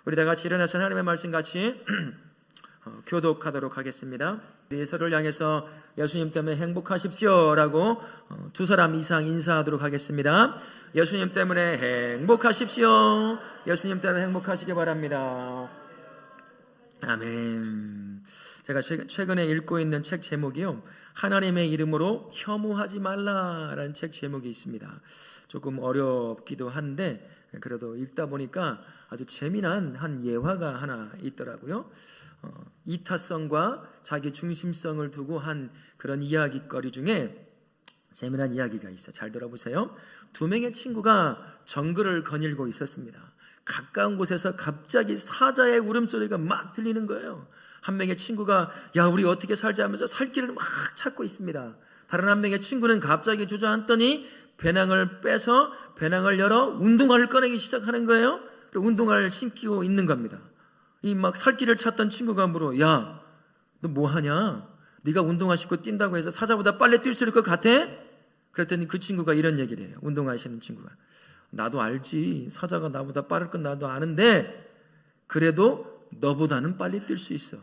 우리 다 같이 일어나서 하나님의 말씀 같이 교독하도록 하겠습니다. 우리 서로를 향해서 예수님 때문에 행복하십시오 라고 두 사람 이상 인사하도록 하겠습니다. 예수님 때문에 행복하십시오. 예수님 때문에 행복하시기 바랍니다. 아멘. 제가 최근에 읽고 있는 책 제목이요, 하나님의 이름으로 혐오하지 말라라는 책 제목이 있습니다. 조금 어렵기도 한데 그래도 읽다 보니까 아주 재미난 한 예화가 하나 있더라고요. 이타성과 자기 중심성을 두고 한 그런 이야기거리 중에 재미난 이야기가 있어요. 잘 들어보세요. 두 명의 친구가 정글을 거닐고 있었습니다. 가까운 곳에서 갑자기 사자의 울음소리가 막 들리는 거예요. 한 명의 친구가 야, 우리 어떻게 살지 하면서 살 길을 막 찾고 있습니다. 다른 한 명의 친구는 갑자기 주저앉더니 배낭을 빼서 배낭을 열어 운동화를 꺼내기 시작하는 거예요. 운동화를 신고 있는 겁니다. 이 막 살 길을 찾던 친구가 물어, 야, 너 뭐 하냐? 네가 운동화 신고 뛴다고 해서 사자보다 빨리 뛸 수 있을 것 같아? 그랬더니 그 친구가 이런 얘기를 해요. 운동화 신는 친구가, 나도 알지, 사자가 나보다 빠를 건 나도 아는데 그래도 너보다는 빨리 뛸 수 있어.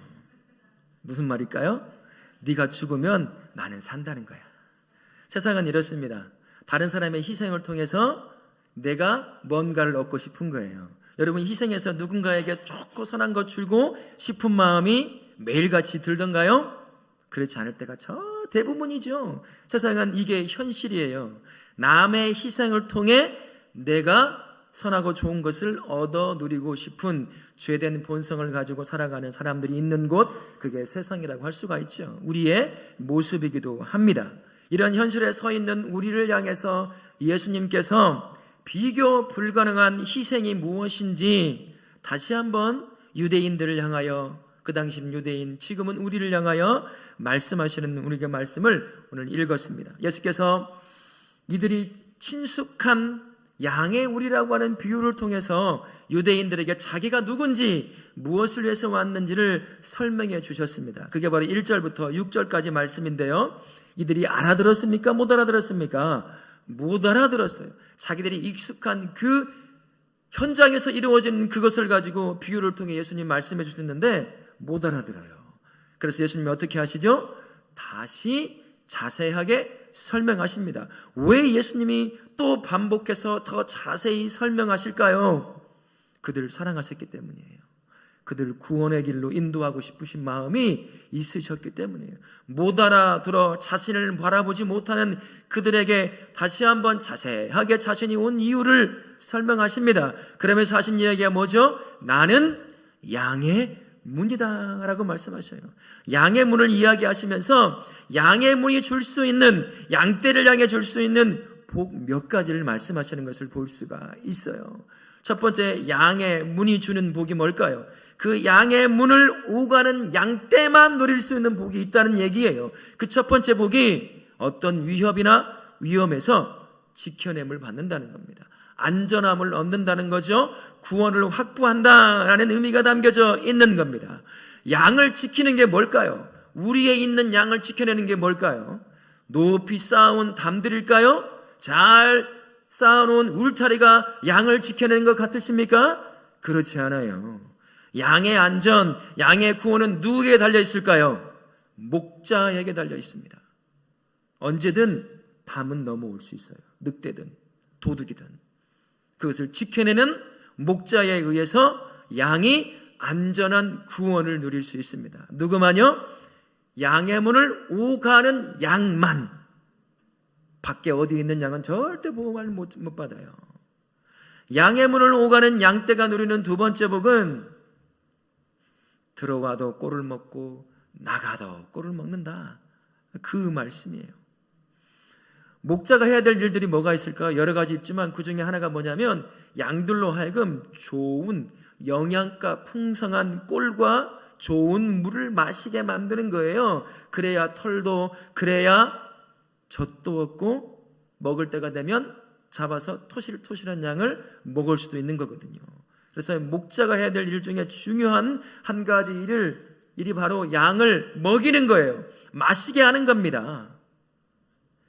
무슨 말일까요? 네가 죽으면 나는 산다는 거야. 세상은 이렇습니다. 다른 사람의 희생을 통해서 내가 뭔가를 얻고 싶은 거예요. 여러분, 희생해서 누군가에게 좋고 선한 것 주고 싶은 마음이 매일같이 들던가요? 그렇지 않을 때가 저 대부분이죠. 세상은 이게 현실이에요. 남의 희생을 통해 내가 선하고 좋은 것을 얻어 누리고 싶은 죄된 본성을 가지고 살아가는 사람들이 있는 곳, 그게 세상이라고 할 수가 있죠. 우리의 모습이기도 합니다. 이런 현실에 서 있는 우리를 향해서 예수님께서 비교 불가능한 희생이 무엇인지 다시 한번 유대인들을 향하여, 그 당시는 유대인, 지금은 우리를 향하여 말씀하시는 우리에게 말씀을 오늘 읽었습니다. 예수께서 이들이 친숙한 양의 우리라고 하는 비유를 통해서 유대인들에게 자기가 누군지, 무엇을 위해서 왔는지를 설명해 주셨습니다. 그게 바로 1절부터 6절까지 말씀인데요, 이들이 알아들었습니까? 못 알아들었습니까? 못 알아들었어요. 자기들이 익숙한 그 현장에서 이루어진 그것을 가지고 비유를 통해 예수님 말씀해 주셨는데 못 알아들어요. 그래서 예수님이 어떻게 하시죠? 다시 자세하게 설명하십니다. 왜 예수님이 또 반복해서 더 자세히 설명하실까요? 그들을 사랑하셨기 때문이에요. 그들 구원의 길로 인도하고 싶으신 마음이 있으셨기 때문이에요. 못 알아들어 자신을 바라보지 못하는 그들에게 다시 한번 자세하게 자신이 온 이유를 설명하십니다. 그러면서 하신 이야기가 뭐죠? 나는 양의 문이다 라고 말씀하셔요. 양의 문을 이야기하시면서 양의 문이 줄 수 있는, 양떼를 향해 줄 수 있는 복 몇 가지를 말씀하시는 것을 볼 수가 있어요. 첫 번째, 양의 문이 주는 복이 뭘까요? 그 양의 문을 오가는 양떼만 누릴 수 있는 복이 있다는 얘기예요. 그 첫 번째 복이 어떤 위협이나 위험에서 지켜냄을 받는다는 겁니다. 안전함을 얻는다는 거죠. 구원을 확보한다라는 의미가 담겨져 있는 겁니다. 양을 지키는 게 뭘까요? 우리에 있는 양을 지켜내는 게 뭘까요? 높이 쌓아온 담들일까요? 잘 쌓아놓은 울타리가 양을 지켜내는 것 같으십니까? 그렇지 않아요. 양의 안전, 양의 구원은 누구에게 달려 있을까요? 목자에게 달려 있습니다. 언제든 담은 넘어올 수 있어요. 늑대든 도둑이든. 그것을 지켜내는 목자에 의해서 양이 안전한 구원을 누릴 수 있습니다. 누구만요? 양의 문을 오가는 양만. 밖에 어디 있는 양은 절대 보호를 못 받아요. 양의 문을 오가는 양떼가 누리는 두 번째 복은 들어와도 꼴을 먹고 나가도 꼴을 먹는다. 그 말씀이에요. 목자가 해야 될 일들이 뭐가 있을까? 여러 가지 있지만 그 중에 하나가 뭐냐면 양들로 하여금 좋은 영양가 풍성한 꼴과 좋은 물을 마시게 만드는 거예요. 그래야 털도, 그래야 젖도 없고 먹을 때가 되면 잡아서 토실토실한 양을 먹을 수도 있는 거거든요. 그래서 목자가 해야 될 일 중에 중요한 한 가지 일이 바로 양을 먹이는 거예요. 마시게 하는 겁니다.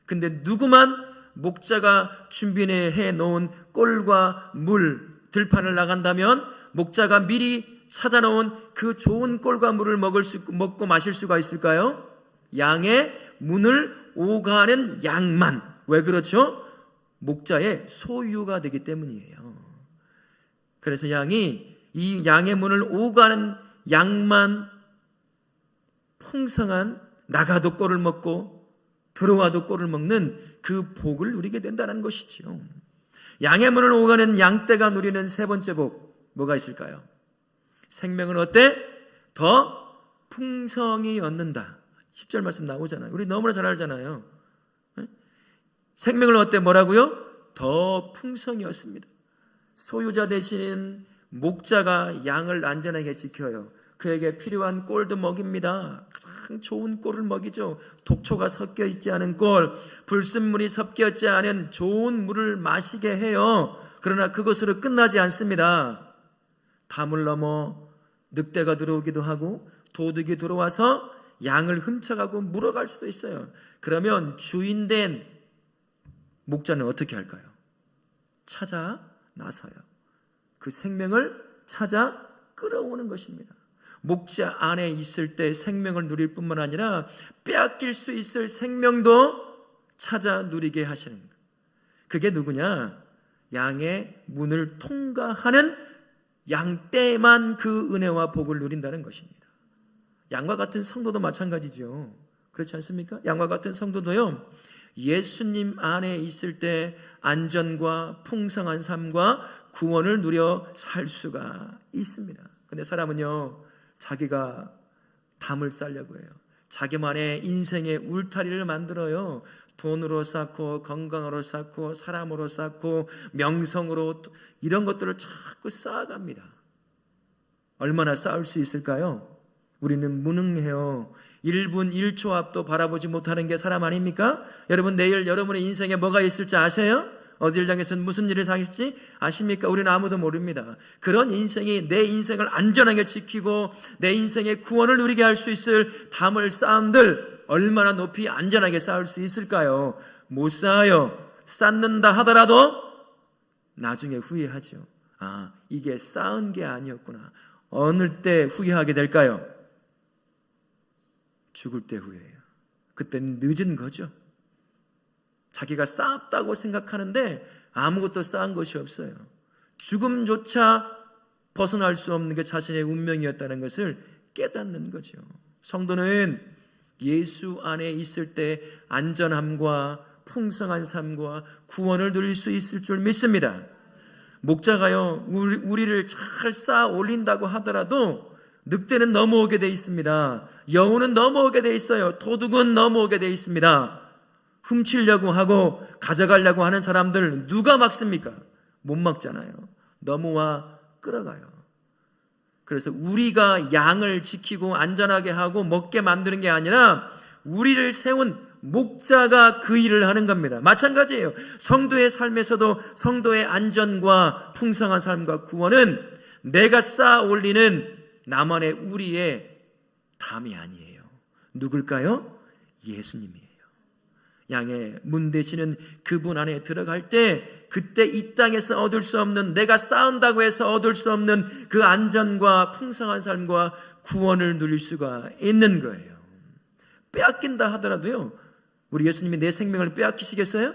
근데 누구만 목자가 준비해 놓은 꼴과 물, 들판을 나간다면 목자가 미리 찾아놓은 그 좋은 꼴과 물을 먹고 마실 수가 있을까요? 양의 문을 오가는 양만. 왜 그렇죠? 목자의 소유가 되기 때문이에요. 그래서 양이 이 양의 문을 오가는 양만 풍성한, 나가도 꼴을 먹고 들어와도 꼴을 먹는 그 복을 누리게 된다는 것이지요. 양의 문을 오가는 양떼가 누리는 세 번째 복, 뭐가 있을까요? 생명을 어때? 더 풍성히 얻는다. 10절 말씀 나오잖아요. 우리 너무나 잘 알잖아요. 생명을 어때? 뭐라고요? 더 풍성히 얻습니다. 소유자 대신 목자가 양을 안전하게 지켜요. 그에게 필요한 꼴도 먹입니다. 가장 좋은 꼴을 먹이죠. 독초가 섞여 있지 않은 꼴, 불순물이 섞여 있지 않은 좋은 물을 마시게 해요. 그러나 그것으로 끝나지 않습니다. 담을 넘어 늑대가 들어오기도 하고 도둑이 들어와서 양을 훔쳐가고 물어갈 수도 있어요. 그러면 주인된 목자는 어떻게 할까요? 찾아 나서요. 그 생명을 찾아 끌어오는 것입니다. 목자 안에 있을 때 생명을 누릴 뿐만 아니라 빼앗길 수 있을 생명도 찾아 누리게 하시는 거예요. 그게 누구냐? 양의 문을 통과하는 양떼만 그 은혜와 복을 누린다는 것입니다. 양과 같은 성도도 마찬가지죠. 그렇지 않습니까? 양과 같은 성도도요, 예수님 안에 있을 때 안전과 풍성한 삶과 구원을 누려 살 수가 있습니다. 근데 사람은요, 자기가 담을 쌓으려고 해요. 자기만의 인생의 울타리를 만들어요. 돈으로 쌓고, 건강으로 쌓고, 사람으로 쌓고, 명성으로, 이런 것들을 자꾸 쌓아갑니다. 얼마나 쌓을 수 있을까요? 우리는 무능해요. 1분 1초 앞도 바라보지 못하는 게 사람 아닙니까? 여러분, 내일 여러분의 인생에 뭐가 있을지 아세요? 어딜 향해서 무슨 일을 당할지 아십니까? 우리는 아무도 모릅니다. 그런 인생이 내 인생을 안전하게 지키고 내 인생의 구원을 누리게 할 수 있을 담을 쌓은들 얼마나 높이 안전하게 쌓을 수 있을까요? 못 쌓아요. 쌓는다 하더라도 나중에 후회하죠. 아, 이게 쌓은 게 아니었구나. 어느 때 후회하게 될까요? 죽을 때 후회해요. 그때는 늦은 거죠. 자기가 쌓았다고 생각하는데 아무것도 쌓은 것이 없어요. 죽음조차 벗어날 수 없는 게 자신의 운명이었다는 것을 깨닫는 거죠. 성도는 예수 안에 있을 때 안전함과 풍성한 삶과 구원을 누릴 수 있을 줄 믿습니다. 목자가요, 우리를 잘 쌓아 올린다고 하더라도 늑대는 넘어오게 돼 있습니다. 여우는 넘어오게 돼 있어요. 도둑은 넘어오게 돼 있습니다. 훔치려고 하고 가져가려고 하는 사람들 누가 막습니까? 못 막잖아요. 넘어와 끌어가요. 그래서 우리가 양을 지키고 안전하게 하고 먹게 만드는 게 아니라 우리를 세운 목자가 그 일을 하는 겁니다. 마찬가지예요. 성도의 삶에서도 성도의 안전과 풍성한 삶과 구원은 내가 쌓아 올리는 나만의 우리의 담이 아니에요. 누굴까요? 예수님이에요. 양의 문 되시는 그분 안에 들어갈 때 그때 이 땅에서 얻을 수 없는, 내가 쌓은다고 해서 얻을 수 없는 그 안전과 풍성한 삶과 구원을 누릴 수가 있는 거예요. 빼앗긴다 하더라도요, 우리 예수님이 내 생명을 빼앗기시겠어요?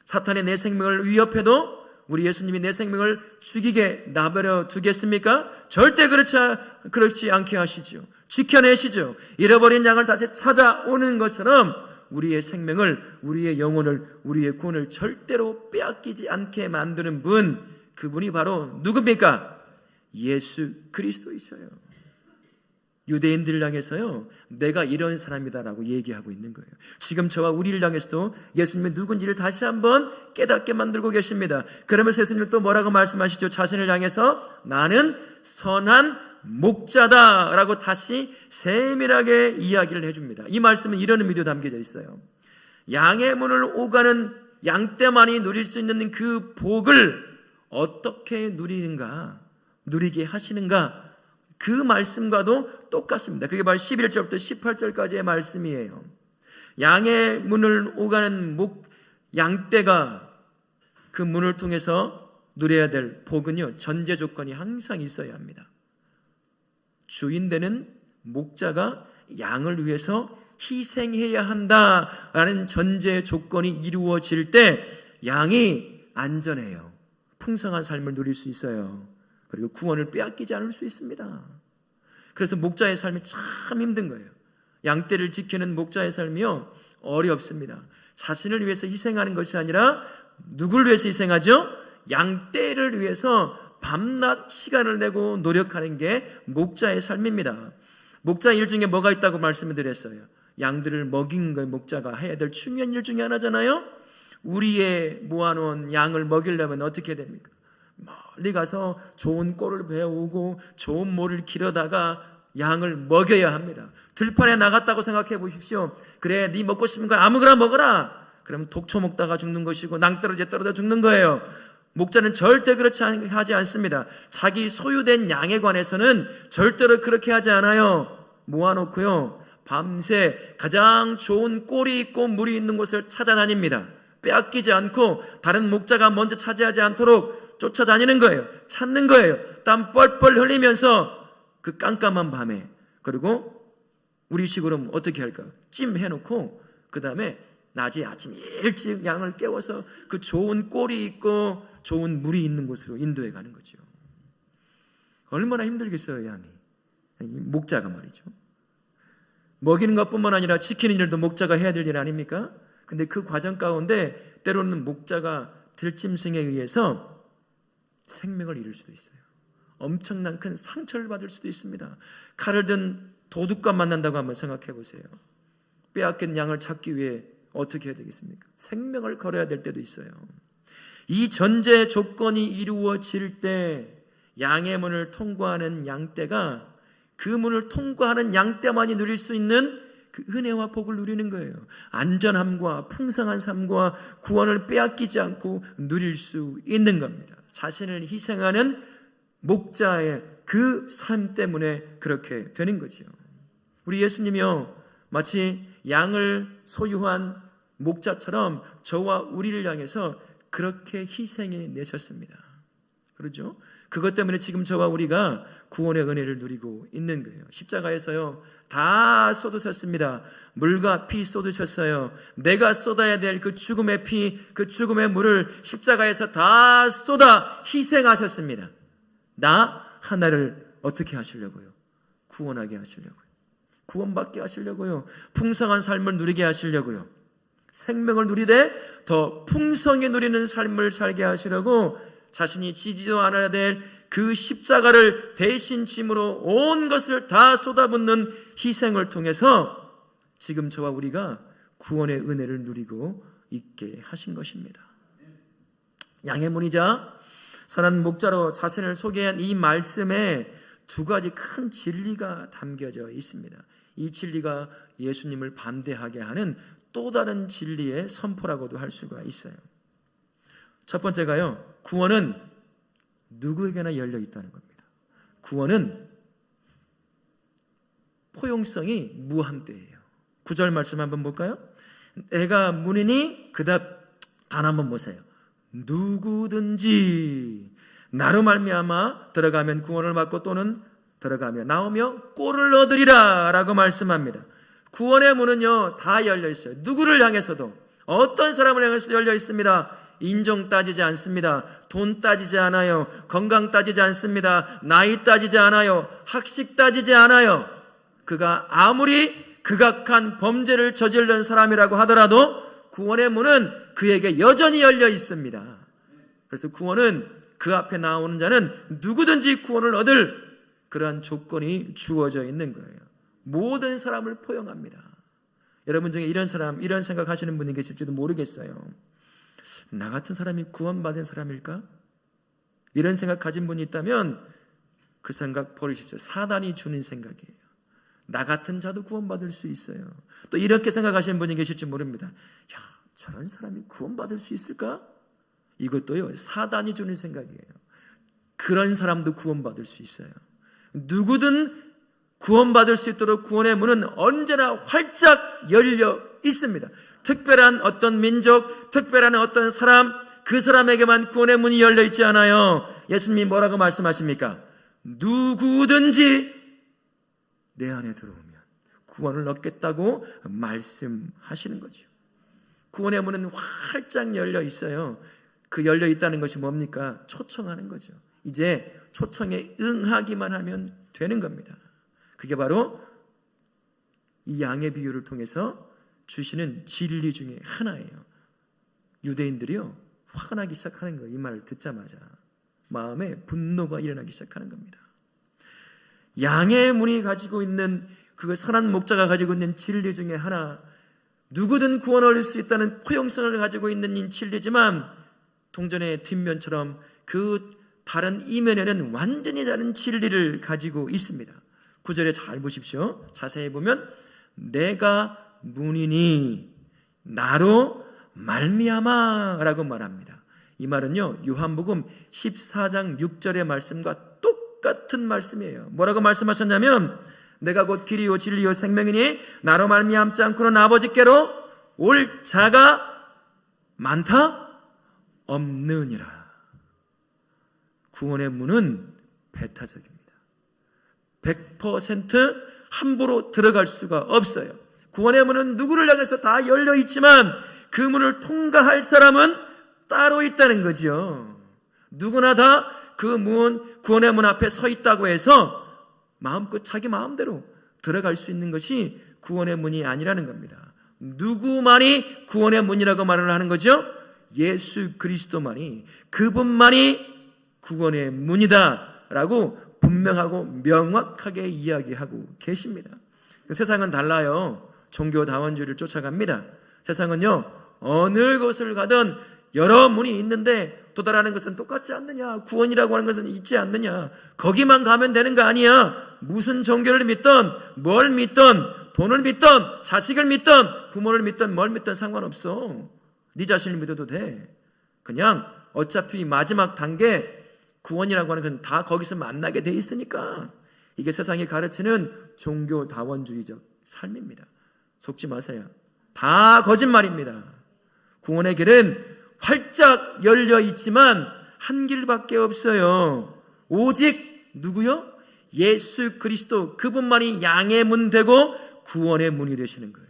사탄이 내 생명을 위협해도 우리 예수님이 내 생명을 죽이게 나버려 두겠습니까? 절대 그렇지 않게 하시죠. 지켜내시죠. 잃어버린 양을 다시 찾아오는 것처럼 우리의 생명을, 우리의 영혼을, 우리의 구원을 절대로 빼앗기지 않게 만드는 분, 그분이 바로 누굽니까? 예수 그리스도이셔요. 유대인들을 향해서요, 내가 이런 사람이다라고 얘기하고 있는 거예요. 지금 저와 우리를 향해서도 예수님이 누군지를 다시 한번 깨닫게 만들고 계십니다. 그러면서 예수님은 또 뭐라고 말씀하시죠? 자신을 향해서 나는 선한 목자다라고 다시 세밀하게 이야기를 해줍니다. 이 말씀은 이런 의미도 담겨져 있어요. 양의 문을 오가는 양떼만이 누릴 수 있는 그 복을 어떻게 누리게 하시는가, 그 말씀과도 똑같습니다. 그게 바로 11절부터 18절까지의 말씀이에요. 양의 문을 오가는 양떼가 그 문을 통해서 누려야 될 복은요, 전제 조건이 항상 있어야 합니다. 주인 되는 목자가 양을 위해서 희생해야 한다라는 전제 조건이 이루어질 때 양이 안전해요. 풍성한 삶을 누릴 수 있어요. 그리고 구원을 빼앗기지 않을 수 있습니다. 그래서 목자의 삶이 참 힘든 거예요. 양떼를 지키는 목자의 삶이요, 어렵습니다. 자신을 위해서 희생하는 것이 아니라 누구를 위해서 희생하죠? 양떼를 위해서 밤낮 시간을 내고 노력하는 게 목자의 삶입니다. 목자 일 중에 뭐가 있다고 말씀을 드렸어요? 양들을 먹이는 거 목자가 해야 될 중요한 일 중에 하나잖아요. 우리의 모아놓은 양을 먹이려면 어떻게 됩니까? 멀리 가서 좋은 꼴을 배우고 좋은 모를 기르다가 양을 먹여야 합니다. 들판에 나갔다고 생각해 보십시오. 그래, 네 먹고 싶은 거 아무거나 먹어라. 그러면 독초 먹다가 죽는 것이고 낭떠러지에 떨어져 죽는 거예요. 목자는 절대 그렇지 하지 않습니다. 자기 소유된 양에 관해서는 절대로 그렇게 하지 않아요. 모아놓고요, 밤새 가장 좋은 꼴이 있고 물이 있는 곳을 찾아다닙니다. 빼앗기지 않고 다른 목자가 먼저 차지하지 않도록 쫓아다니는 거예요. 찾는 거예요. 땀 뻘뻘 흘리면서 그 깜깜한 밤에. 그리고 우리식으로 어떻게 할까요? 찜 해놓고 그 다음에 낮에 아침 일찍 양을 깨워서 그 좋은 꼴이 있고 좋은 물이 있는 곳으로 인도해 가는 거죠. 얼마나 힘들겠어요, 양이. 목자가 말이죠. 먹이는 것뿐만 아니라 지키는 일도 목자가 해야 될 일 아닙니까? 근데 그 과정 가운데 때로는 목자가 들짐승에 의해서 생명을 잃을 수도 있어요. 엄청난 큰 상처를 받을 수도 있습니다. 칼을 든 도둑과 만난다고 한번 생각해 보세요. 빼앗긴 양을 찾기 위해 어떻게 해야 되겠습니까? 생명을 걸어야 될 때도 있어요. 이 전제 조건이 이루어질 때 양의 문을 통과하는 양떼가 그 문을 통과하는 양떼만이 누릴 수 있는 그 은혜와 복을 누리는 거예요. 안전함과 풍성한 삶과 구원을 빼앗기지 않고 누릴 수 있는 겁니다. 자신을 희생하는 목자의 그 삶 때문에 그렇게 되는 거죠. 우리 예수님이요, 마치 양을 소유한 목자처럼 저와 우리를 향해서 그렇게 희생해 내셨습니다. 그렇죠? 그것 때문에 지금 저와 우리가 구원의 은혜를 누리고 있는 거예요. 십자가에서요, 다 쏟으셨습니다. 물과 피 쏟으셨어요. 내가 쏟아야 될 그 죽음의 피, 그 죽음의 물을 십자가에서 다 쏟아 희생하셨습니다. 나 하나를 어떻게 하시려고요? 구원하게 하시려고요. 구원받게 하시려고요. 풍성한 삶을 누리게 하시려고요. 생명을 누리되 더 풍성히 누리는 삶을 살게 하시려고 자신이 지지도 않아야 될 그 십자가를 대신 짐으로 온 것을 다 쏟아붓는 희생을 통해서 지금 저와 우리가 구원의 은혜를 누리고 있게 하신 것입니다. 양의 문이자 선한 목자로 자신을 소개한 이 말씀에 두 가지 큰 진리가 담겨져 있습니다. 이 진리가 예수님을 반대하게 하는 또 다른 진리의 선포라고도 할 수가 있어요. 첫 번째가요, 구원은 누구에게나 열려 있다는 겁니다. 구원은 포용성이 무한대예요. 9절 말씀 한번 볼까요? 내가 문이니 그 답 단 한번 보세요. 누구든지 나로 말미암아 들어가면 구원을 받고 또는 들어가며 나오며 꼴을 얻으리라 라고 말씀합니다. 구원의 문은요, 다 열려 있어요. 누구를 향해서도, 어떤 사람을 향해서도 열려 있습니다. 인종 따지지 않습니다. 돈 따지지 않아요. 건강 따지지 않습니다. 나이 따지지 않아요. 학식 따지지 않아요. 그가 아무리 극악한 범죄를 저지른 사람이라고 하더라도 구원의 문은 그에게 여전히 열려 있습니다. 그래서 구원은 그 앞에 나오는 자는 누구든지 구원을 얻을 그러한 조건이 주어져 있는 거예요. 모든 사람을 포용합니다. 여러분 중에 이런 사람, 이런 생각하시는 분이 계실지도 모르겠어요. 나 같은 사람이 구원받은 사람일까? 이런 생각 가진 분이 있다면 그 생각 버리십시오. 사단이 주는 생각이에요. 나 같은 자도 구원받을 수 있어요. 또 이렇게 생각하시는 분이 계실지 모릅니다. 야, 저런 사람이 구원받을 수 있을까? 이것도요, 사단이 주는 생각이에요. 그런 사람도 구원받을 수 있어요. 누구든 구원받을 수 있도록 구원의 문은 언제나 활짝 열려 있습니다. 특별한 어떤 민족, 특별한 어떤 사람, 그 사람에게만 구원의 문이 열려 있지 않아요. 예수님이 뭐라고 말씀하십니까? 누구든지 내 안에 들어오면 구원을 얻겠다고 말씀하시는 거죠. 구원의 문은 활짝 열려 있어요. 그 열려 있다는 것이 뭡니까? 초청하는 거죠. 이제 초청에 응하기만 하면 되는 겁니다. 그게 바로 이 양의 비유를 통해서 주시는 진리 중에 하나예요. 유대인들이요, 화가 나기 시작하는 거예요. 이 말을 듣자마자 마음에 분노가 일어나기 시작하는 겁니다. 양의 문이 가지고 있는 그 선한 목자가 가지고 있는 진리 중에 하나, 누구든 구원을 얻을 수 있다는 포용성을 가지고 있는 이 진리지만 동전의 뒷면처럼 그 다른 이면에는 완전히 다른 진리를 가지고 있습니다. 9절에 잘 보십시오. 자세히 보면 내가 문이니 나로 말미암아 라고 말합니다. 이 말은요, 요한복음 14장 6절의 말씀과 똑같은 말씀이에요. 뭐라고 말씀하셨냐면 내가 곧 길이요 진리요 생명이니 나로 말미암지 않고는 아버지께로 올 자가 많다 없느니라. 구원의 문은 배타적입니다. 100% 함부로 들어갈 수가 없어요. 구원의 문은 누구를 향해서 다 열려 있지만 그 문을 통과할 사람은 따로 있다는 거지요. 누구나 다 그 문, 구원의 문 앞에 서 있다고 해서 마음껏 자기 마음대로 들어갈 수 있는 것이 구원의 문이 아니라는 겁니다. 누구만이 구원의 문이라고 말을 하는 거죠? 예수 그리스도만이, 그분만이 구원의 문이다 라고 분명하고 명확하게 이야기하고 계십니다. 세상은 달라요. 종교다원주의를 쫓아갑니다. 세상은요, 어느 곳을 가든 여러 문이 있는데 도달하는 것은 똑같지 않느냐, 구원이라고 하는 것은 있지 않느냐, 거기만 가면 되는 거 아니야. 무슨 종교를 믿든 뭘 믿든 돈을 믿든 자식을 믿든 부모를 믿든 뭘 믿든 상관없어. 네 자신을 믿어도 돼. 그냥 어차피 마지막 단계 구원이라고 하는 건 다 거기서 만나게 돼 있으니까. 이게 세상이 가르치는 종교다원주의적 삶입니다. 속지 마세요. 다 거짓말입니다. 구원의 길은 활짝 열려 있지만 한 길밖에 없어요. 오직 누구요? 예수 그리스도, 그분만이 양의 문 되고 구원의 문이 되시는 거예요.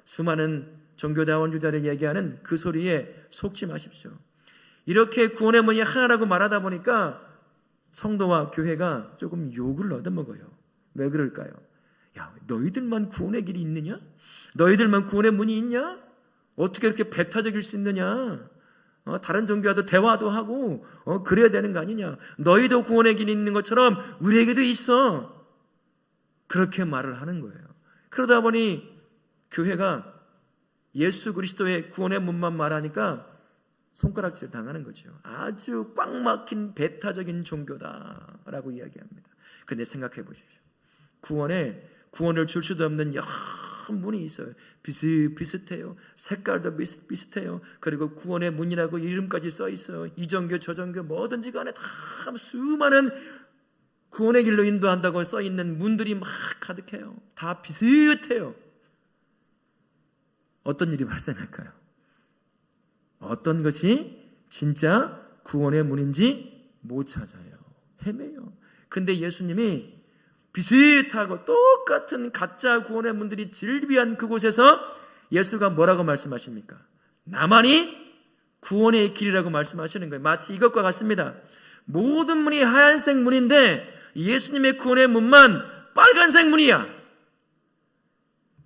수많은 종교다원주의자를 얘기하는 그 소리에 속지 마십시오. 이렇게 구원의 문이 하나라고 말하다 보니까 성도와 교회가 조금 욕을 얻어먹어요. 왜 그럴까요? 야, 너희들만 구원의 길이 있느냐? 너희들만 구원의 문이 있냐? 어떻게 이렇게 배타적일 수 있느냐? 다른 종교와도 대화도 하고 그래야 되는 거 아니냐? 너희도 구원의 길이 있는 것처럼 우리에게도 있어. 그렇게 말을 하는 거예요. 그러다 보니 교회가 예수 그리스도의 구원의 문만 말하니까 손가락질 당하는 거죠. 아주 꽉 막힌 배타적인 종교다라고 이야기합니다. 근데 생각해 보십시오. 구원을 줄 수도 없는 여러 문이 있어요. 비슷해요. 색깔도 비슷해요. 그리고 구원의 문이라고 이름까지 써 있어요. 이 종교 저 종교 뭐든지 간에 다 수많은 구원의 길로 인도한다고 써 있는 문들이 막 가득해요. 다 비슷해요. 어떤 일이 발생할까요? 어떤 것이 진짜 구원의 문인지 못 찾아요. 헤매요. 근데 예수님이 비슷하고 똑같은 가짜 구원의 문들이 질비한 그곳에서 예수가 뭐라고 말씀하십니까? 나만이 구원의 길이라고 말씀하시는 거예요. 마치 이것과 같습니다. 모든 문이 하얀색 문인데 예수님의 구원의 문만 빨간색 문이야.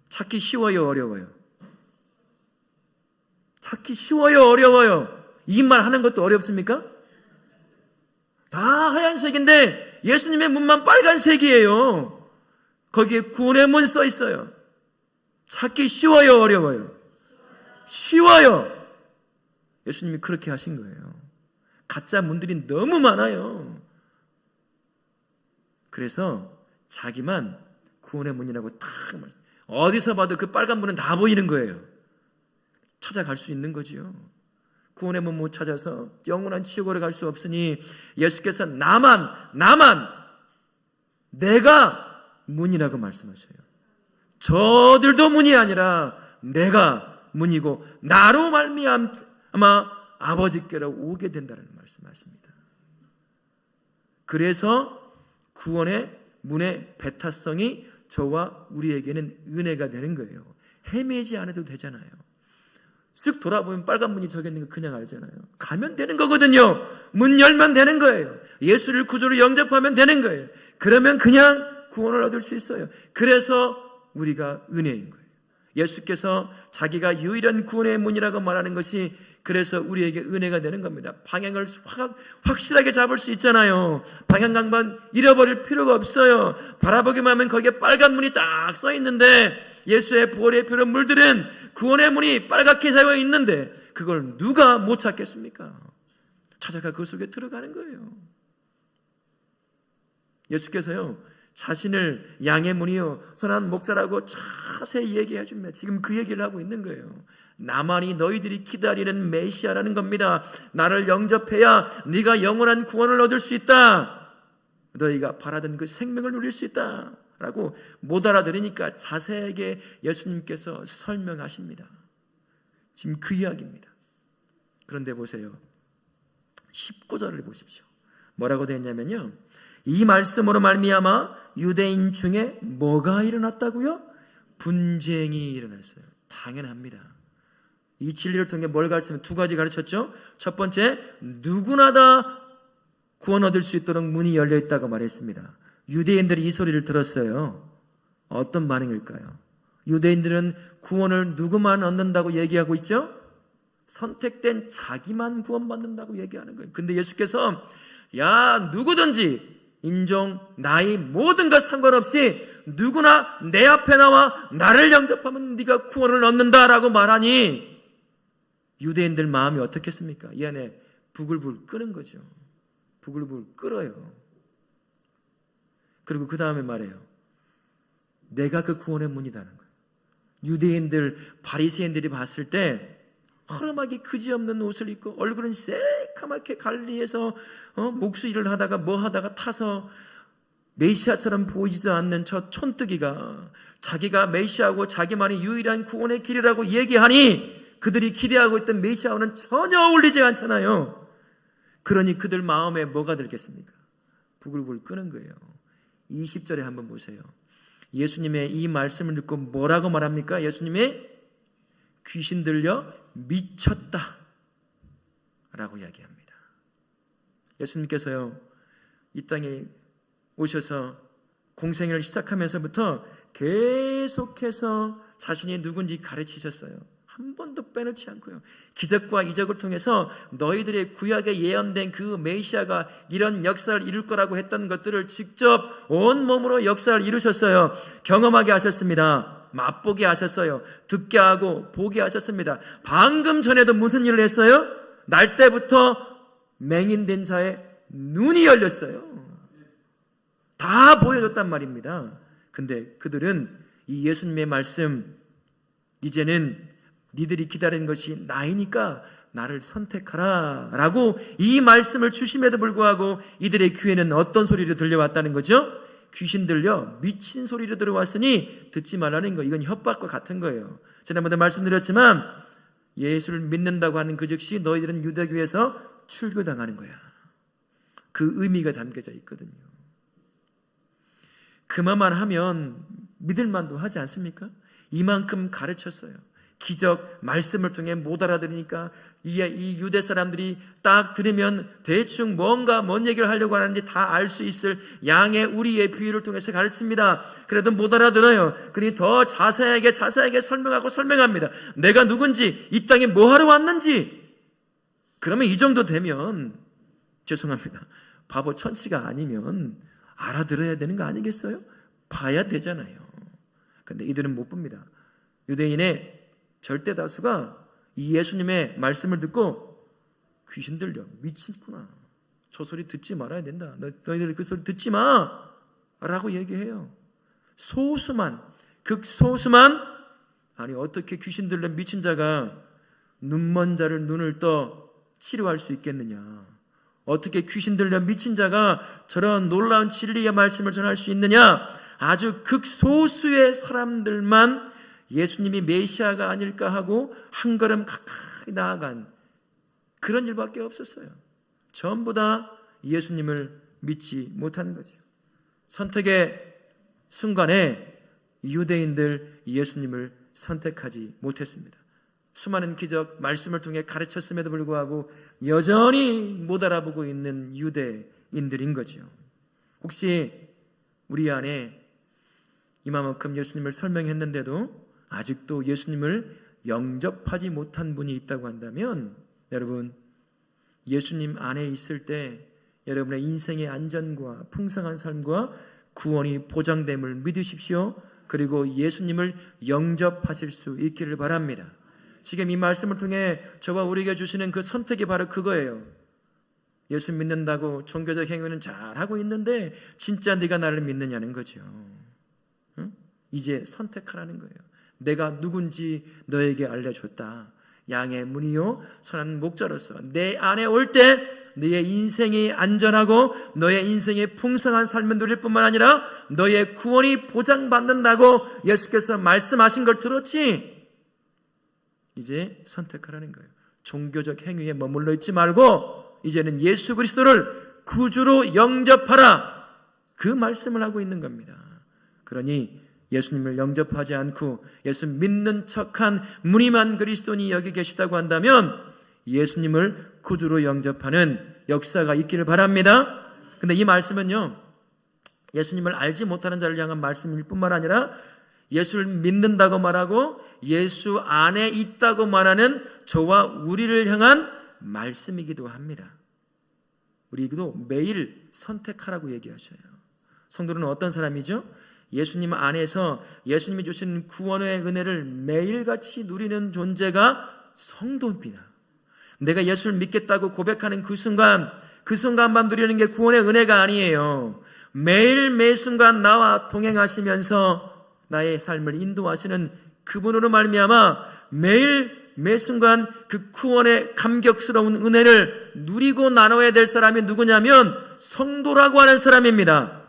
찾기 쉬워요, 어려워요? 찾기 쉬워요, 어려워요? 이 말 하는 것도 어렵습니까? 다 하얀색인데 예수님의 문만 빨간색이에요. 거기에 구원의 문 써 있어요. 찾기 쉬워요, 어려워요? 쉬워요. 예수님이 그렇게 하신 거예요. 가짜 문들이 너무 많아요. 그래서 자기만 구원의 문이라고 탁 어디서 봐도 그 빨간 문은 다 보이는 거예요. 찾아갈 수 있는 거지요. 구원의 문 못 찾아서 영원한 지옥으로 갈 수 없으니 예수께서 나만 내가 문이라고 말씀하셔요. 저들도 문이 아니라 내가 문이고 나로 말미암아 아버지께로 오게 된다는 말씀하십니다. 그래서 구원의 문의 배타성이 저와 우리에게는 은혜가 되는 거예요. 헤매지 않아도 되잖아요. 쓱 돌아보면 빨간 문이 저기 있는 거 그냥 알잖아요. 가면 되는 거거든요. 문 열면 되는 거예요. 예수를 구주로 영접하면 되는 거예요. 그러면 그냥 구원을 얻을 수 있어요. 그래서 우리가 은혜인 거예요. 예수께서 자기가 유일한 구원의 문이라고 말하는 것이 그래서 우리에게 은혜가 되는 겁니다. 방향을 확실하게 잡을 수 있잖아요. 방향강만 잃어버릴 필요가 없어요. 바라보기만 하면 거기에 빨간 문이 딱 써 있는데 예수의 보혈의 피로 물들은 구원의 문이 빨갛게 되어 있는데 그걸 누가 못 찾겠습니까? 찾아가 그 속에 들어가는 거예요. 예수께서요 자신을 양의 문이요 선한 목자라고 자세히 얘기해 줍니다. 지금 그 얘기를 하고 있는 거예요. 나만이 너희들이 기다리는 메시아라는 겁니다. 나를 영접해야 네가 영원한 구원을 얻을 수 있다. 너희가 바라던 그 생명을 누릴 수 있다 라고 못 알아들으니까 자세하게 예수님께서 설명하십니다. 지금 그 이야기입니다. 그런데 보세요. 19절을 보십시오. 뭐라고 되어 있냐면요, 이 말씀으로 말미암아 유대인 중에 뭐가 일어났다고요? 분쟁이 일어났어요. 당연합니다. 이 진리를 통해 뭘 가르치면 두 가지 가르쳤죠. 첫 번째, 누구나 다 구원 얻을 수 있도록 문이 열려 있다고 말했습니다. 유대인들이 이 소리를 들었어요. 어떤 반응일까요? 유대인들은 구원을 누구만 얻는다고 얘기하고 있죠? 선택된 자기만 구원받는다고 얘기하는 거예요. 근데 예수께서 야, 누구든지 인종, 나이, 모든 것 상관없이 누구나 내 앞에 나와 나를 영접하면 네가 구원을 얻는다라고 말하니 유대인들 마음이 어떻겠습니까? 이 안에 부글부글 끄는 거죠. 부글부글 끓어요. 그리고 그 다음에 말해요. 내가 그 구원의 문이라는 거예요. 유대인들, 바리새인들이 봤을 때 허름하게 그지없는 옷을 입고 얼굴은 새카맣게 관리해서 목수일을 하다가 뭐 하다가 타서 메시아처럼 보이지도 않는 저 촌뜨기가 자기가 메시아고 자기만이 유일한 구원의 길이라고 얘기하니 그들이 기대하고 있던 메시아와는 전혀 어울리지 않잖아요. 그러니 그들 마음에 뭐가 들겠습니까? 부글부글 끄는 거예요. 20절에 한번 보세요. 예수님의 이 말씀을 듣고 뭐라고 말합니까? 예수님이 귀신 들려 미쳤다 라고 이야기합니다. 예수님께서요 이 땅에 오셔서 공생애를 시작하면서부터 계속해서 자신이 누군지 가르치셨어요. 한 번도 빼놓지 않고요. 기적과 이적을 통해서 너희들의 구약에 예언된 그 메시아가 이런 역사를 이룰 거라고 했던 것들을 직접 온몸으로 역사를 이루셨어요. 경험하게 하셨습니다. 맛보게 하셨어요. 듣게 하고 보게 하셨습니다. 방금 전에도 무슨 일을 했어요? 날 때부터 맹인된 자의 눈이 열렸어요. 다 보여줬단 말입니다. 근데 그들은 이 예수님의 말씀, 이제는 니들이 기다리는 것이 나이니까 나를 선택하라 라고 이 말씀을 주심에도 불구하고 이들의 귀에는 어떤 소리를 들려왔다는 거죠? 귀신 들려 미친 소리로 들어왔으니 듣지 말라는 거. 이건 협박과 같은 거예요. 지난번에 말씀드렸지만 예수를 믿는다고 하는 그 즉시 너희들은 유대교에서 출교당하는 거야. 그 의미가 담겨져 있거든요. 그만만 하면 믿을만도 하지 않습니까? 이만큼 가르쳤어요. 기적, 말씀을 통해 못 알아들으니까 이 유대 사람들이 딱 들으면 대충 뭔 얘기를 하려고 하는지 다 알 수 있을 양의 우리의 비유를 통해서 가르칩니다. 그래도 못 알아들어요. 그러니 더 자세하게 설명합니다. 내가 누군지, 이 땅에 뭐 하러 왔는지. 그러면 이 정도 되면 죄송합니다. 바보 천치가 아니면 알아들어야 되는 거 아니겠어요? 봐야 되잖아요. 근데 이들은 못 봅니다. 유대인의 절대 다수가 이 예수님의 말씀을 듣고 귀신 들려 미친구나, 저 소리 듣지 말아야 된다, 너희들 그 소리 듣지 마 라고 얘기해요. 소수만, 극소수만. 아니 어떻게 귀신 들려 미친 자가 눈먼 자를 눈을 떠 치료할 수 있겠느냐, 어떻게 귀신 들려 미친 자가 저런 놀라운 진리의 말씀을 전할 수 있느냐. 아주 극소수의 사람들만 예수님이 메시아가 아닐까 하고 한 걸음 가까이 나아간 그런 일밖에 없었어요. 전부 다 예수님을 믿지 못하는 거죠. 선택의 순간에 유대인들 예수님을 선택하지 못했습니다. 수많은 기적, 말씀을 통해 가르쳤음에도 불구하고 여전히 못 알아보고 있는 유대인들인 거죠. 혹시 우리 안에 이만큼 예수님을 설명했는데도 아직도 예수님을 영접하지 못한 분이 있다고 한다면, 여러분, 예수님 안에 있을 때 여러분의 인생의 안전과 풍성한 삶과 구원이 보장됨을 믿으십시오. 그리고 예수님을 영접하실 수 있기를 바랍니다. 지금 이 말씀을 통해 저와 우리에게 주시는 그 선택이 바로 그거예요. 예수 믿는다고 종교적 행위는 잘하고 있는데 진짜 네가 나를 믿느냐는 거죠. 응? 이제 선택하라는 거예요. 내가 누군지 너에게 알려줬다. 양의 문이요 선한 목자로서 내 안에 올 때 너의 인생이 안전하고 너의 인생이 풍성한 삶을 누릴 뿐만 아니라 너의 구원이 보장받는다고 예수께서 말씀하신 걸 들었지. 이제 선택하라는 거예요. 종교적 행위에 머물러 있지 말고 이제는 예수 그리스도를 구주로 영접하라. 그 말씀을 하고 있는 겁니다. 그러니 예수님을 영접하지 않고 예수 믿는 척한 무늬만 그리스도인이 여기 계시다고 한다면 예수님을 구주로 영접하는 역사가 있기를 바랍니다. 근데 이 말씀은요, 예수님을 알지 못하는 자를 향한 말씀일 뿐만 아니라 예수를 믿는다고 말하고 예수 안에 있다고 말하는 저와 우리를 향한 말씀이기도 합니다. 우리도 매일 선택하라고 얘기하셔요. 성도는 어떤 사람이죠? 예수님 안에서 예수님이 주신 구원의 은혜를 매일같이 누리는 존재가 성도입니다. 내가 예수를 믿겠다고 고백하는 그 순간만 누리는 게 구원의 은혜가 아니에요. 매일 매 순간 나와 동행하시면서 나의 삶을 인도하시는 그분으로 말미암아 매일 매 순간 그 구원의 감격스러운 은혜를 누리고 나눠야 될 사람이 누구냐면 성도라고 하는 사람입니다.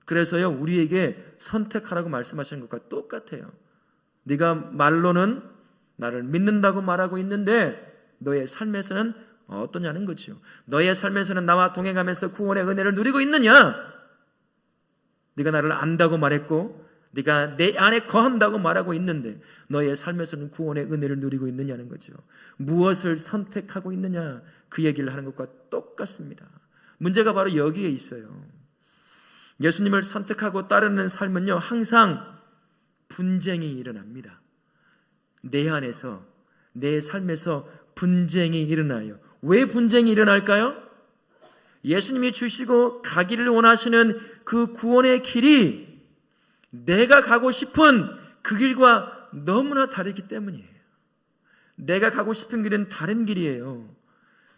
그래서요, 우리에게 선택하라고 말씀하시는 것과 똑같아요. 네가 말로는 나를 믿는다고 말하고 있는데 너의 삶에서는 어떠냐는 거죠. 너의 삶에서는 나와 동행하면서 구원의 은혜를 누리고 있느냐? 네가 나를 안다고 말했고 네가 내 안에 거한다고 말하고 있는데 너의 삶에서는 구원의 은혜를 누리고 있느냐는 거죠. 무엇을 선택하고 있느냐, 그 얘기를 하는 것과 똑같습니다. 문제가 바로 여기에 있어요. 예수님을 선택하고 따르는 삶은요, 항상 분쟁이 일어납니다. 내 안에서, 내 삶에서 분쟁이 일어나요. 왜 분쟁이 일어날까요? 예수님이 주시고 가기를 원하시는 그 구원의 길이 내가 가고 싶은 그 길과 너무나 다르기 때문이에요. 내가 가고 싶은 길은 다른 길이에요.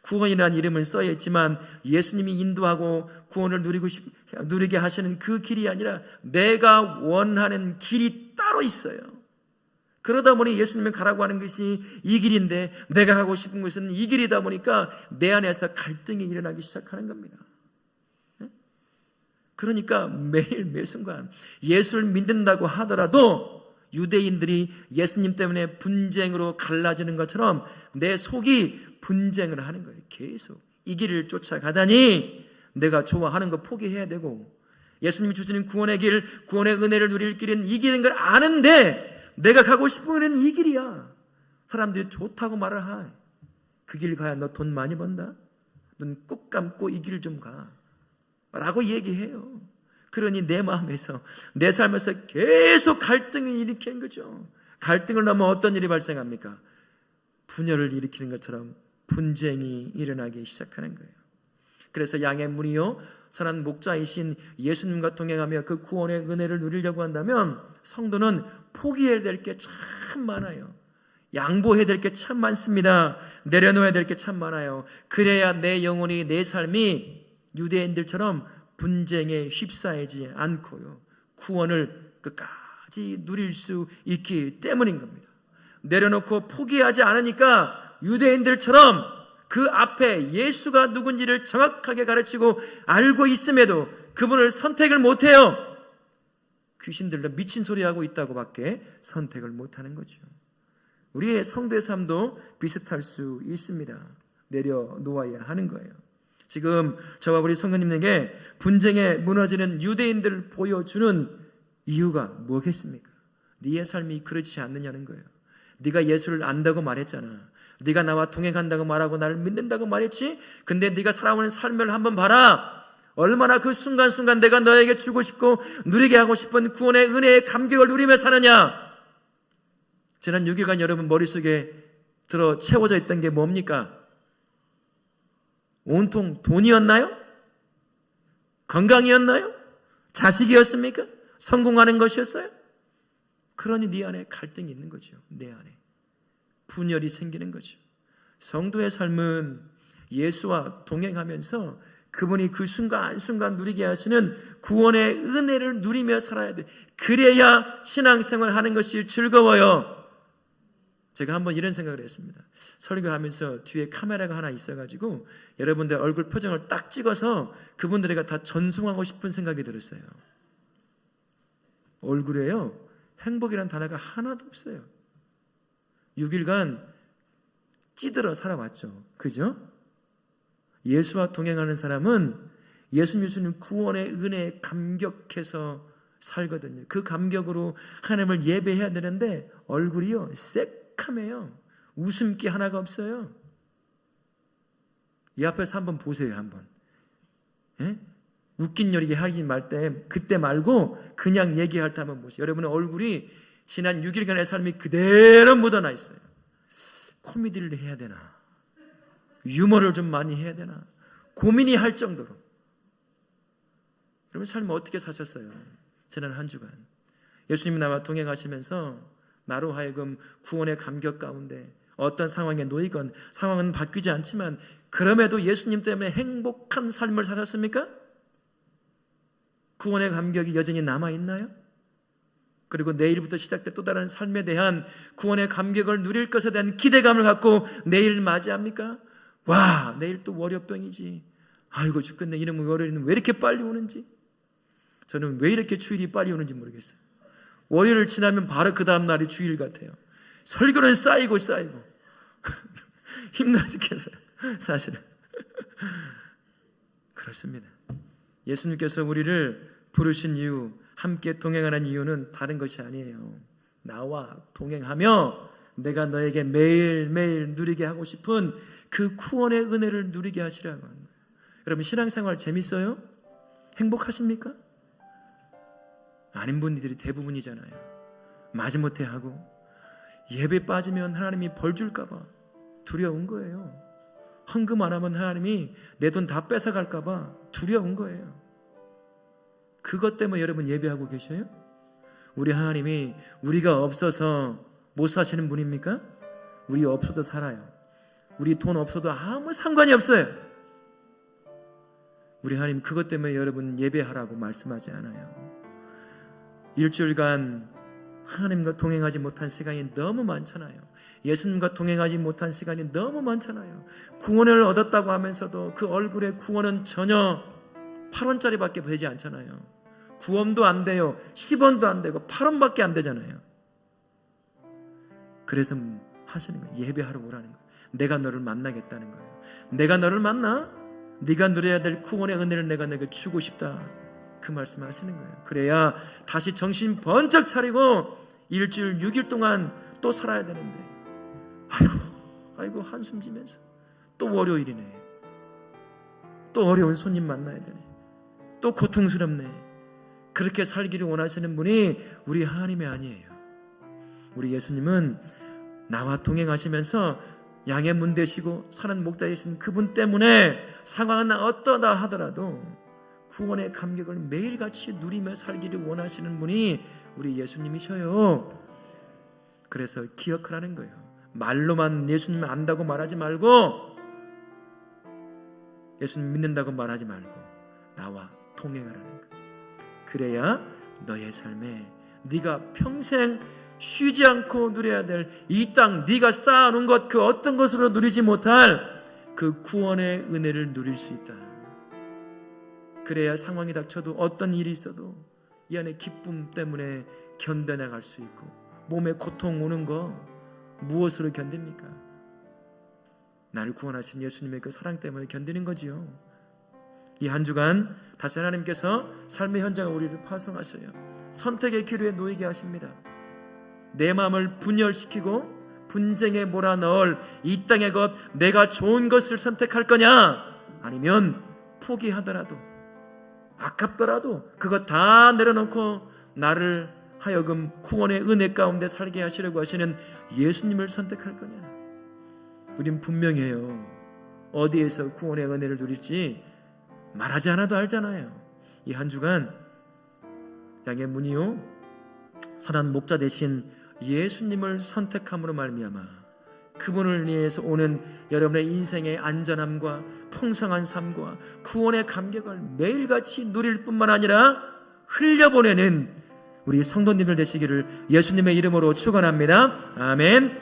구원이라는 이름은 써야 있지만 예수님이 인도하고 구원을 누리게 하시는 그 길이 아니라 내가 원하는 길이 따로 있어요. 그러다 보니 예수님이 가라고 하는 것이 이 길인데 내가 가고 싶은 것은 이 길이다 보니까 내 안에서 갈등이 일어나기 시작하는 겁니다. 그러니까 매일 매 순간 예수를 믿는다고 하더라도 유대인들이 예수님 때문에 분쟁으로 갈라지는 것처럼 내 속이 분쟁을 하는 거예요. 계속 이 길을 쫓아가다니 내가 좋아하는 거 포기해야 되고 예수님이 주시는 구원의 길, 구원의 은혜를 누릴 길은 이 길인 걸 아는데 내가 가고 싶은 길은 이 길이야. 사람들이 좋다고 말을 해. 그 길 가야 너 돈 많이 번다? 넌 꼭 감고 이 길 좀 가. 라고 얘기해요. 그러니 내 마음에서, 내 삶에서 계속 갈등을 일으키는 거죠. 갈등을 넘어 어떤 일이 발생합니까? 분열을 일으키는 것처럼 분쟁이 일어나기 시작하는 거예요. 그래서 양의 문이요 선한 목자이신 예수님과 동행하며 그 구원의 은혜를 누리려고 한다면 성도는 포기해야 될 게 참 많아요. 양보해야 될 게 참 많습니다. 내려놓아야 될 게 참 많아요. 그래야 내 영혼이, 내 삶이 유대인들처럼 분쟁에 휩싸이지 않고요 구원을 끝까지 누릴 수 있기 때문인 겁니다. 내려놓고 포기하지 않으니까 유대인들처럼 그 앞에 예수가 누군지를 정확하게 가르치고 알고 있음에도 그분을 선택을 못해요. 귀신들도 미친 소리 하고 있다고 밖에 선택을 못하는 거죠. 우리의 성도의 삶도 비슷할 수 있습니다. 내려놓아야 하는 거예요. 지금 저와 우리 성도님에게 분쟁에 무너지는 유대인들을 보여주는 이유가 뭐겠습니까? 네의 삶이 그렇지 않느냐는 거예요. 네가 예수를 안다고 말했잖아. 네가 나와 동행한다고 말하고 나를 믿는다고 말했지? 근데 네가 살아오는 삶을 한번 봐라. 얼마나 그 순간순간 내가 너에게 주고 싶고 누리게 하고 싶은 구원의 은혜의 감격을 누리며 사느냐? 지난 6일간 여러분 머릿속에 들어 채워져 있던 게 뭡니까? 온통 돈이었나요? 건강이었나요? 자식이었습니까? 성공하는 것이었어요? 그러니 네 안에 갈등이 있는 거죠. 내 안에 분열이 생기는 거죠. 성도의 삶은 예수와 동행하면서 그분이 그 순간순간 누리게 하시는 구원의 은혜를 누리며 살아야 돼. 그래야 신앙생활 하는 것이 즐거워요. 제가 한번 이런 생각을 했습니다. 설교하면서 뒤에 카메라가 하나 있어가지고 여러분들 얼굴 표정을 딱 찍어서 그분들에게 다 전송하고 싶은 생각이 들었어요. 얼굴에요, 행복이란 단어가 하나도 없어요. 6일간 찌들어 살아왔죠. 그죠? 예수와 동행하는 사람은 예수님 구원의 은혜에 감격해서 살거든요. 그 감격으로 하나님을 예배해야 되는데 얼굴이요 새카매요. 웃음기 하나가 없어요. 이 앞에서 한번 보세요. 한번. 예? 웃긴 요리 하긴 말 때 그때 말고 그냥 얘기할 때 한번 보세요. 여러분의 얼굴이 지난 6일간의 삶이 그대로 묻어나 있어요. 코미디를 해야 되나? 유머를 좀 많이 해야 되나? 고민이 할 정도로. 여러분 삶을 어떻게 사셨어요? 지난 한 주간 예수님이 나와 동행하시면서 나로 하여금 구원의 감격 가운데 어떤 상황에 놓이건 상황은 바뀌지 않지만 그럼에도 예수님 때문에 행복한 삶을 사셨습니까? 구원의 감격이 여전히 남아있나요? 그리고 내일부터 시작될 또 다른 삶에 대한 구원의 감격을 누릴 것에 대한 기대감을 갖고 내일 맞이합니까? 와, 내일 또 월요병이지. 아이고 죽겠네. 이놈의 월요일은 왜 이렇게 빨리 오는지. 저는 왜 이렇게 주일이 빨리 오는지 모르겠어요. 월요일을 지나면 바로 그 다음 날이 주일 같아요. 설교는 쌓이고 힘들어 죽겠어요. 사실은 그렇습니다. 예수님께서 우리를 부르신 이유, 함께 동행하는 이유는 다른 것이 아니에요. 나와 동행하며 내가 너에게 매일매일 누리게 하고 싶은 그 구원의 은혜를 누리게 하시라고 합니다. 여러분 신앙생활 재밌어요? 행복하십니까? 아닌 분들이 대부분이잖아요. 마지못해 하고 예배 빠지면 하나님이 벌 줄까 봐 두려운 거예요. 헌금 안 하면 하나님이 내 돈 다 뺏어갈까 봐 두려운 거예요. 그것 때문에 여러분 예배하고 계셔요? 우리 하나님이 우리가 없어서 못 사시는 분입니까? 우리 없어도 살아요. 우리 돈 없어도 아무 상관이 없어요. 우리 하나님 그것 때문에 여러분 예배하라고 말씀하지 않아요. 일주일간 하나님과 동행하지 못한 시간이 너무 많잖아요. 예수님과 동행하지 못한 시간이 너무 많잖아요. 구원을 얻었다고 하면서도 그 얼굴에 구원은 전혀 8원짜리밖에 되지 않잖아요. 9원도 안 돼요. 10원도 안 되고 8원밖에 안 되잖아요. 그래서 하시는 거예요. 예배하러 오라는 거예요. 내가 너를 만나겠다는 거예요. 내가 너를 만나? 네가 누려야 될 구원의 은혜를 내가 너에게 주고 싶다. 그 말씀을 하시는 거예요. 그래야 다시 정신 번쩍 차리고 일주일 6일 동안 또 살아야 되는데 아이고 한숨 지면서 또 월요일이네. 또 어려운 손님 만나야 되네. 또 고통스럽네. 그렇게 살기를 원하시는 분이 우리 하나님이 아니에요. 우리 예수님은 나와 동행하시면서 양의 문 되시고 사는 목자이신 그분 때문에 상황은 어떠다 하더라도 구원의 감격을 매일같이 누리며 살기를 원하시는 분이 우리 예수님이셔요. 그래서 기억하라는 거예요. 말로만 예수님 안다고 말하지 말고 예수님 믿는다고 말하지 말고 나와 동행하라는 거예요. 그래야 너의 삶에 네가 평생 쉬지 않고 누려야 될 이 땅 네가 쌓아놓은 것 그 어떤 것으로 누리지 못할 그 구원의 은혜를 누릴 수 있다. 그래야 상황이 닥쳐도 어떤 일이 있어도 이 안에 기쁨 때문에 견뎌나갈 수 있고 몸에 고통 오는 거 무엇으로 견딥니까? 나를 구원하신 예수님의 그 사랑 때문에 견디는 거지요. 이 한 주간 다시 하나님께서 삶의 현장을 우리를 파송하셔요. 선택의 기로에 놓이게 하십니다. 내 마음을 분열시키고 분쟁에 몰아넣을 이 땅의 것, 내가 좋은 것을 선택할 거냐, 아니면 포기하더라도 아깝더라도 그것 다 내려놓고 나를 하여금 구원의 은혜 가운데 살게 하시려고 하시는 예수님을 선택할 거냐. 우린 분명해요. 어디에서 구원의 은혜를 누릴지 말하지 않아도 알잖아요. 이 한 주간 양의 문이요 선한 목자 대신 예수님을 선택함으로 말미암아 그분을 위해서 오는 여러분의 인생의 안전함과 풍성한 삶과 구원의 감격을 매일같이 누릴 뿐만 아니라 흘려보내는 우리 성도님들 되시기를 예수님의 이름으로 축원합니다. 아멘.